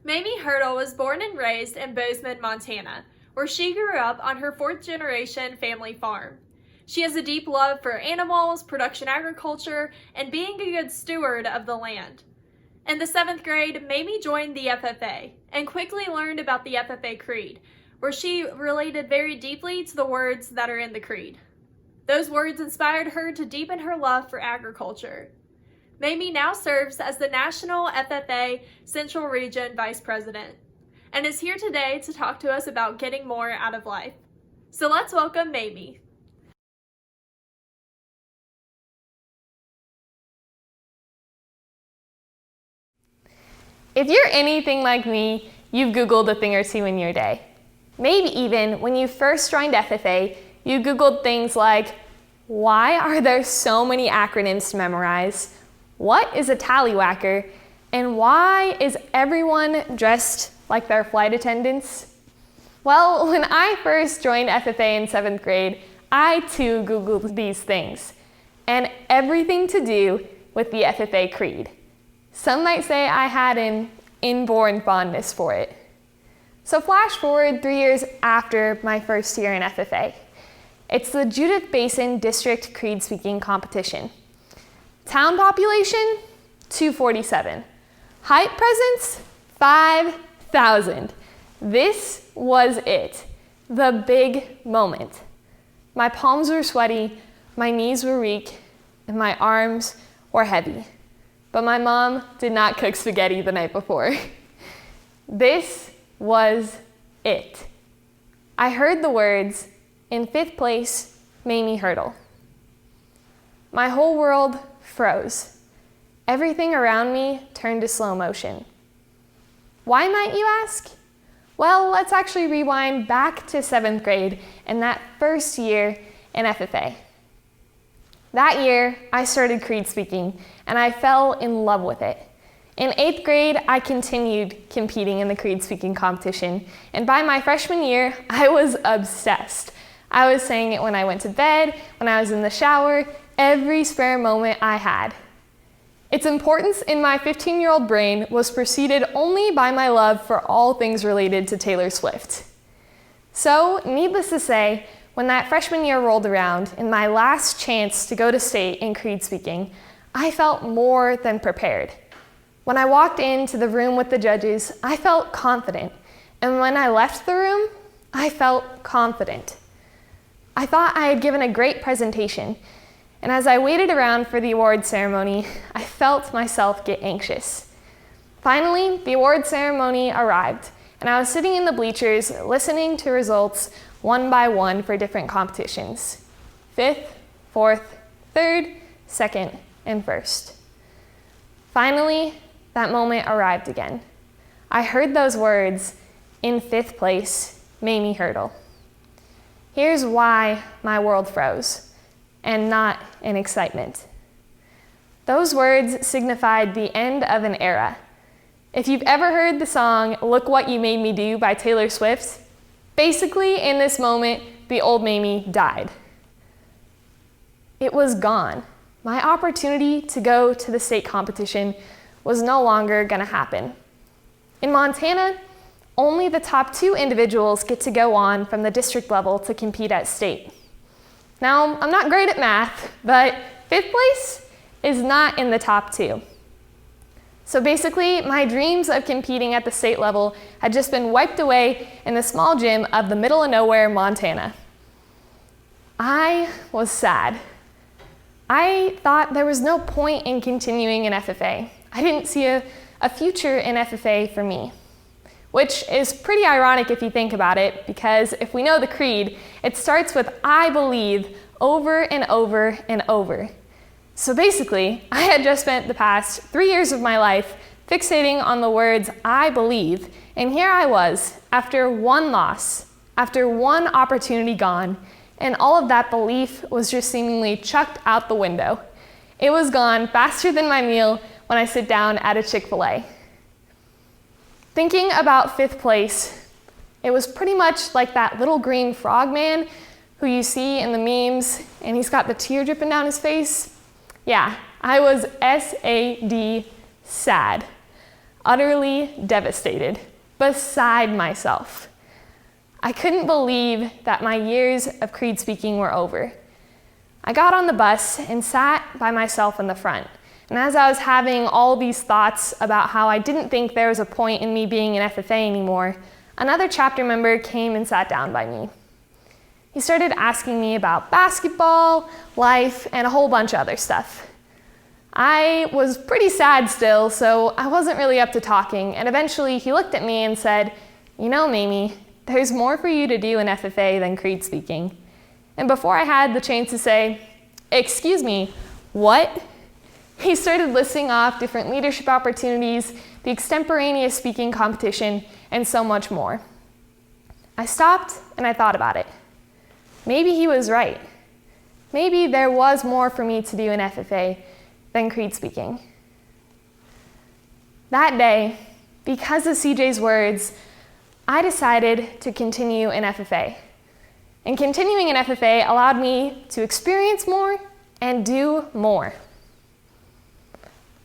Mamie Hertel was born and raised in Bozeman, Montana, where she grew up on her fourth-generation family farm. She has a deep love for animals, production agriculture, and being a good steward of the land. In the 7th grade, Mamie joined the FFA and quickly learned about the FFA creed, where she related very deeply to the words that are in the creed. Those words inspired her to deepen her love for agriculture. Mamie now serves as the National FFA Central Region Vice President and is here today to talk to us about getting more out of life. So let's welcome Mamie. If you're anything like me, you've Googled a thing or two in your day. Maybe even when you first joined FFA, you Googled things like, why are there so many acronyms to memorize? What is a tallywhacker? And why is everyone dressed like their flight attendants? Well, when I first joined FFA in 7th grade, I too Googled these things, and everything to do with the FFA creed. Some might say I had an inborn fondness for it. So flash forward 3 years after my first year in FFA. It's the Judith Basin District Creed Speaking Competition. Town population, 247. Height presence, 5,000. This was it, the big moment. My palms were sweaty, my knees were weak, and my arms were heavy. But my mom did not cook spaghetti the night before. This was it. I heard the words, in 5th place, Mamie Hertel. My whole world froze. Everything around me turned to slow motion. Why, might you ask? Well, let's actually rewind back to 7th grade and that first year in FFA. That year, I started creed speaking, and I fell in love with it. In 8th grade, I continued competing in the creed speaking competition, and by my freshman year, I was obsessed. I was saying it when I went to bed, when I was in the shower, every spare moment I had. Its importance in my 15-year-old brain was preceded only by my love for all things related to Taylor Swift. So, needless to say, when that freshman year rolled around and my last chance to go to state in creed speaking, I felt more than prepared. When I walked into the room with the judges, I felt confident. And when I left the room, I felt confident. I thought I had given a great presentation. And as I waited around for the award ceremony, I felt myself get anxious. Finally, the award ceremony arrived, and I was sitting in the bleachers listening to results one by one for different competitions. 5th, 4th, 3rd, 2nd, and 1st. Finally, that moment arrived again. I heard those words, in 5th place, Mamie Hertel. Here's why my world froze, and not in excitement. Those words signified the end of an era. If you've ever heard the song, "Look What You Made Me Do" by Taylor Swift, basically in this moment, the old Mamie died. It was gone. My opportunity to go to the state competition was no longer gonna happen. In Montana, only the top 2 individuals get to go on from the district level to compete at state. Now, I'm not great at math, but 5th place is not in the top 2. So basically, my dreams of competing at the state level had just been wiped away in the small gym of the middle of nowhere, Montana. I was sad. I thought there was no point in continuing in FFA. I didn't see a future in FFA for me. Which is pretty ironic if you think about it, because if we know the creed, it starts with "I believe" over and over and over. So basically, I had just spent the past 3 years of my life fixating on the words "I believe," and here I was, after one loss, after one opportunity gone, and all of that belief was just seemingly chucked out the window. It was gone faster than my meal when I sit down at a Chick-fil-A. Thinking about 5th place, it was pretty much like that little green frog man who you see in the memes, and he's got the tear dripping down his face. Yeah, I was SAD, sad. utterly devastated, beside myself. I couldn't believe that my years of creed speaking were over. I got on the bus and sat by myself in the front. And as I was having all these thoughts about how I didn't think there was a point in me being an FFA anymore, another chapter member came and sat down by me. He started asking me about basketball, life, and a whole bunch of other stuff. I was pretty sad still, so I wasn't really up to talking, and eventually he looked at me and said, "You know, Mamie, there's more for you to do in FFA than creed speaking." And before I had the chance to say, "Excuse me, what?" he started listing off different leadership opportunities, the extemporaneous speaking competition, and so much more. I stopped and I thought about it. Maybe he was right. Maybe there was more for me to do in FFA than creed speaking. That day, because of CJ's words, I decided to continue in FFA. And continuing in FFA allowed me to experience more and do more.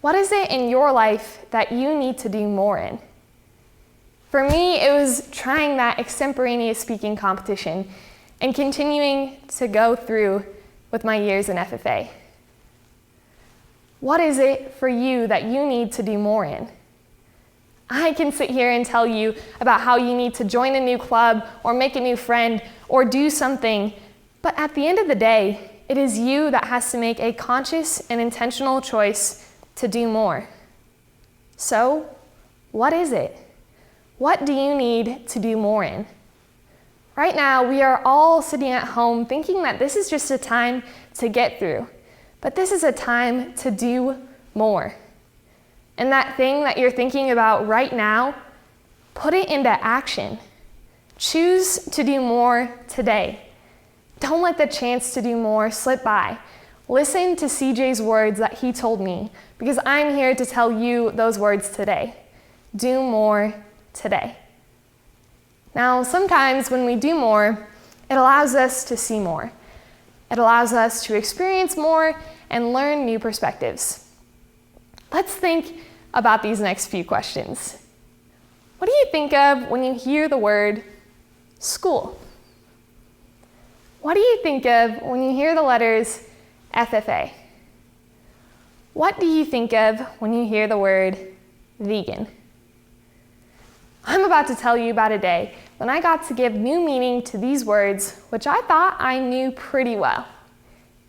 What is it in your life that you need to do more in? For me, it was trying that extemporaneous speaking competition and continuing to go through with my years in FFA. What is it for you that you need to do more in? I can sit here and tell you about how you need to join a new club or make a new friend or do something, but at the end of the day, it is you that has to make a conscious and intentional choice to do more. So, what is it? What do you need to do more in? Right now, we are all sitting at home thinking that this is just a time to get through, but this is a time to do more. And that thing that you're thinking about right now, put it into action. Choose to do more today. Don't let the chance to do more slip by. Listen to CJ's words that he told me, because I'm here to tell you those words today. Do more today. Now, sometimes when we do more, it allows us to see more. It allows us to experience more and learn new perspectives. Let's think about these next few questions. What do you think of when you hear the word school? What do you think of when you hear the letters FFA? What do you think of when you hear the word vegan? I'm about to tell you about a day when I got to give new meaning to these words, which I thought I knew pretty well.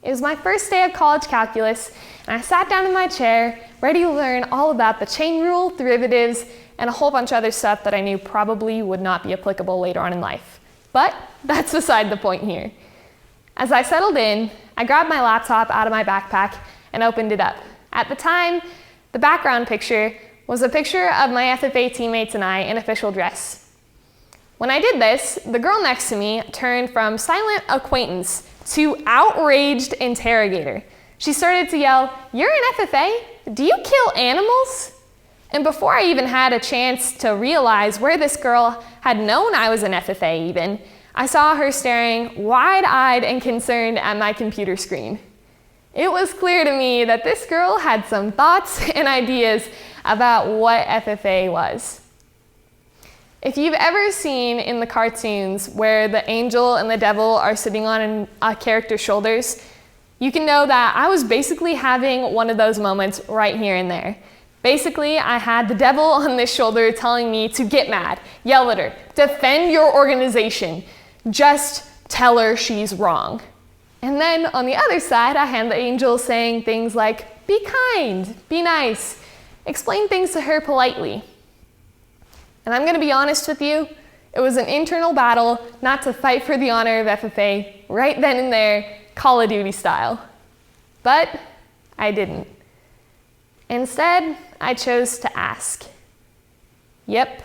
It was my first day of college calculus, and I sat down in my chair, ready to learn all about the chain rule, derivatives, and a whole bunch of other stuff that I knew probably would not be applicable later on in life. But that's beside the point here. As I settled in, I grabbed my laptop out of my backpack and opened it up. At the time, the background picture was a picture of my FFA teammates and I in official dress. When I did this, the girl next to me turned from silent acquaintance to outraged interrogator. She started to yell, "You're an FFA? Do you kill animals?" And before I even had a chance to realize where this girl had known I was an FFA even, I saw her staring wide-eyed and concerned at my computer screen. It was clear to me that this girl had some thoughts and ideas about what FFA was. If you've ever seen in the cartoons where the angel and the devil are sitting on a character's shoulders, you can know that I was basically having one of those moments right here and there. Basically, I had the devil on this shoulder telling me to get mad, yell at her, defend your organization, just tell her she's wrong. And then on the other side, I had the angel saying things like, be kind, be nice, explain things to her politely. And I'm gonna be honest with you, it was an internal battle not to fight for the honor of FFA right then and there, Call of Duty style. But I didn't. Instead, I chose to ask. Yep,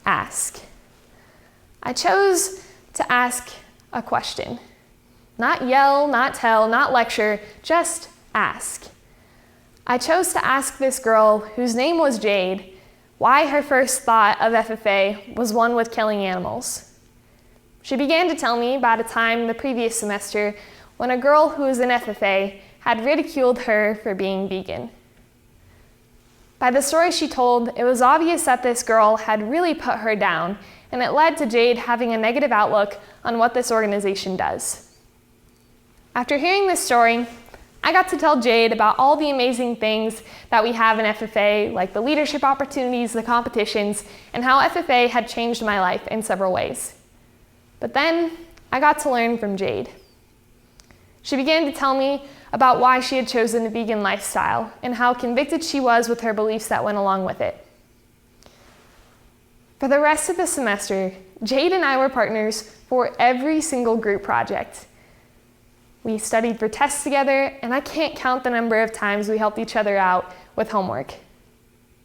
ask. I chose to ask a question. Not yell, not tell, not lecture, just ask. I chose to ask this girl, whose name was Jade, why her first thought of FFA was one with killing animals. She began to tell me about a time the previous semester when a girl who was in FFA had ridiculed her for being vegan. By the story she told, it was obvious that this girl had really put her down, and it led to Jade having a negative outlook on what this organization does. After hearing this story, I got to tell Jade about all the amazing things that we have in FFA, like the leadership opportunities, the competitions, and how FFA had changed my life in several ways. But then I got to learn from Jade. She began to tell me about why she had chosen a vegan lifestyle and how convicted she was with her beliefs that went along with it. For the rest of the semester, Jade and I were partners for every single group project. We studied for tests together, and I can't count the number of times we helped each other out with homework.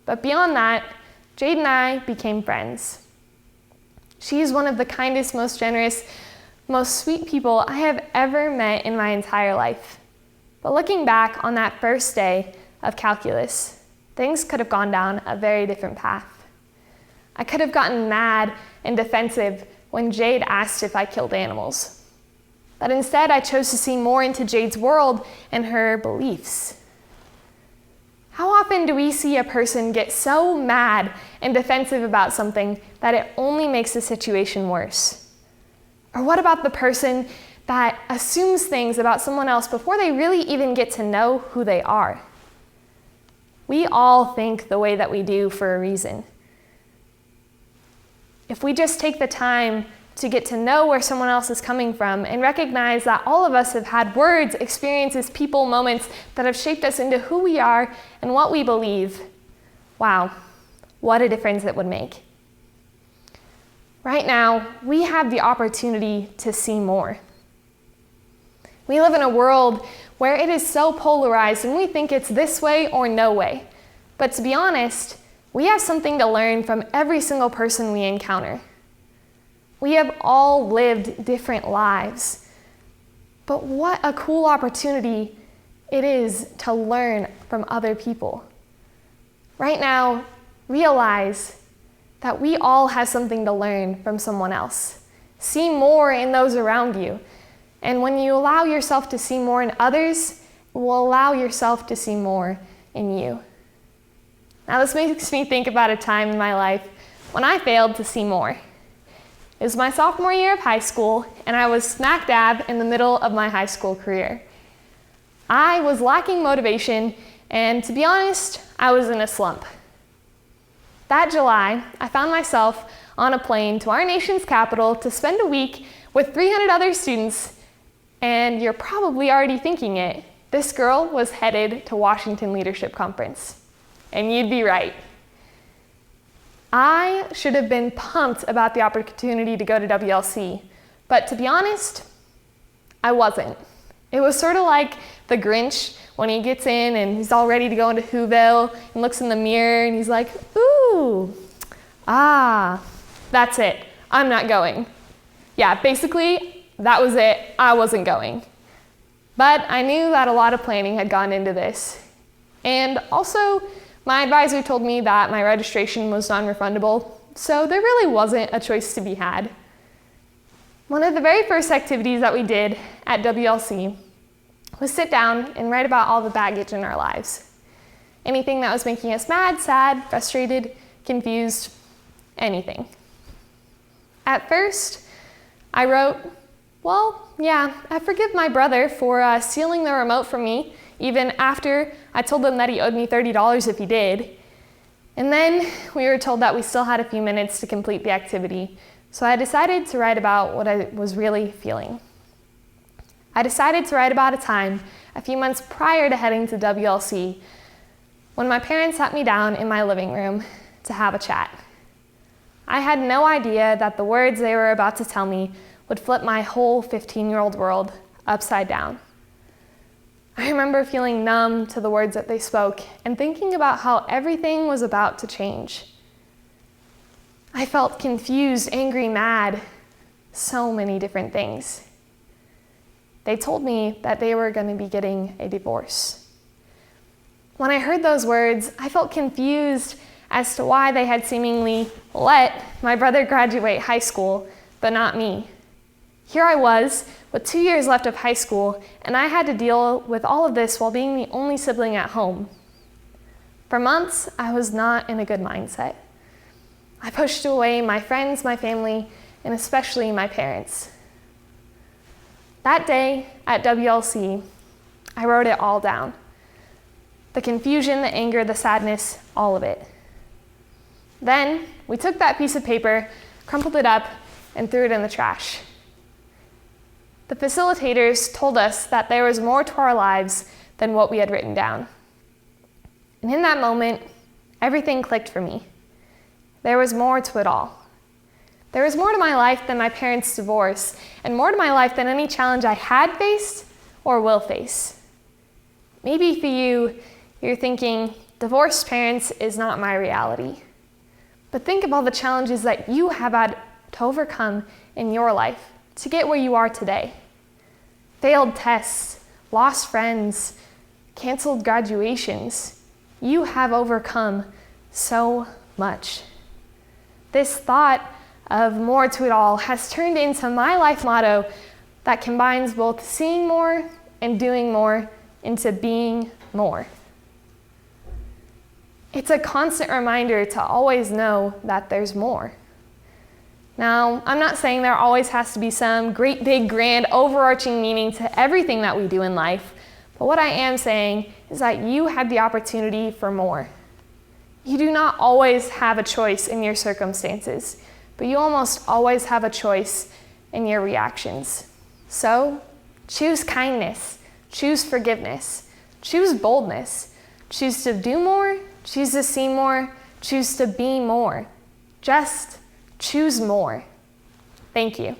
But beyond that, Jade and I became friends. She is one of the kindest, most generous, most sweet people I have ever met in my entire life. But looking back on that first day of calculus, things could have gone down a very different path. I could have gotten mad and defensive when Jade asked if I killed animals. But instead, I chose to see more into Jade's world and her beliefs. How often do we see a person get so mad and defensive about something that it only makes the situation worse? Or what about the person that assumes things about someone else before they really even get to know who they are? We all think the way that we do for a reason. If we just take the time to get to know where someone else is coming from and recognize that all of us have had words, experiences, people, moments that have shaped us into who we are and what we believe, wow, what a difference it would make. Right now, we have the opportunity to see more. We live in a world where it is so polarized and we think it's this way or no way. But to be honest, we have something to learn from every single person we encounter. We have all lived different lives. But what a cool opportunity it is to learn from other people. Right now, realize that we all have something to learn from someone else. See more in those around you. And when you allow yourself to see more in others, it will allow yourself to see more in you. Now, this makes me think about a time in my life when I failed to see more. It was my sophomore year of high school, and I was smack dab in the middle of my high school career. I was lacking motivation, and to be honest, I was in a slump. That July, I found myself on a plane to our nation's capital to spend a week with 300 other students, and you're probably already thinking it. This girl was headed to Washington Leadership Conference. And you'd be right. I should have been pumped about the opportunity to go to WLC, but to be honest, I wasn't. It was sort of like the Grinch when he gets in and he's all ready to go into Whoville and looks in the mirror and he's like, ooh, that's it, I'm not going. Yeah, basically, that was it, I wasn't going. But I knew that a lot of planning had gone into this. And also, my advisor told me that my registration was non-refundable, so there really wasn't a choice to be had. One of the very first activities that we did at WLC was sit down and write about all the baggage in our lives. Anything that was making us mad, sad, frustrated, confused, anything. At first, I wrote, well, yeah, I forgive my brother for stealing the remote from me, even after I told him that he owed me $30 if he did. And then we were told that we still had a few minutes to complete the activity, so I decided to write about what I was really feeling. I decided to write about a time a few months prior to heading to WLC when my parents sat me down in my living room to have a chat. I had no idea that the words they were about to tell me would flip my whole 15-year-old world upside down. I remember feeling numb to the words that they spoke and thinking about how everything was about to change. I felt confused, angry, mad, so many different things. They told me that they were going to be getting a divorce. When I heard those words, I felt confused as to why they had seemingly let my brother graduate high school, but not me. Here I was, with 2 years left of high school, and I had to deal with all of this while being the only sibling at home. For months, I was not in a good mindset. I pushed away my friends, my family, and especially my parents. That day at WLC, I wrote it all down. The confusion, the anger, the sadness, all of it. Then we took that piece of paper, crumpled it up, and threw it in the trash. The facilitators told us that there was more to our lives than what we had written down. And in that moment, everything clicked for me. There was more to it all. There was more to my life than my parents' divorce, and more to my life than any challenge I had faced or will face. Maybe for you, you're thinking, divorced parents is not my reality. But think of all the challenges that you have had to overcome in your life to get where you are today. Failed tests, lost friends, canceled graduations. You have overcome so much. This thought of more to it all has turned into my life motto that combines both seeing more and doing more into being more. It's a constant reminder to always know that there's more. Now, I'm not saying there always has to be some great big grand overarching meaning to everything that we do in life, but what I am saying is that you have the opportunity for more. You do not always have a choice in your circumstances, but you almost always have a choice in your reactions. So, choose kindness, choose forgiveness, choose boldness, choose to do more, choose to see more, choose to be more. Just choose more. Thank you.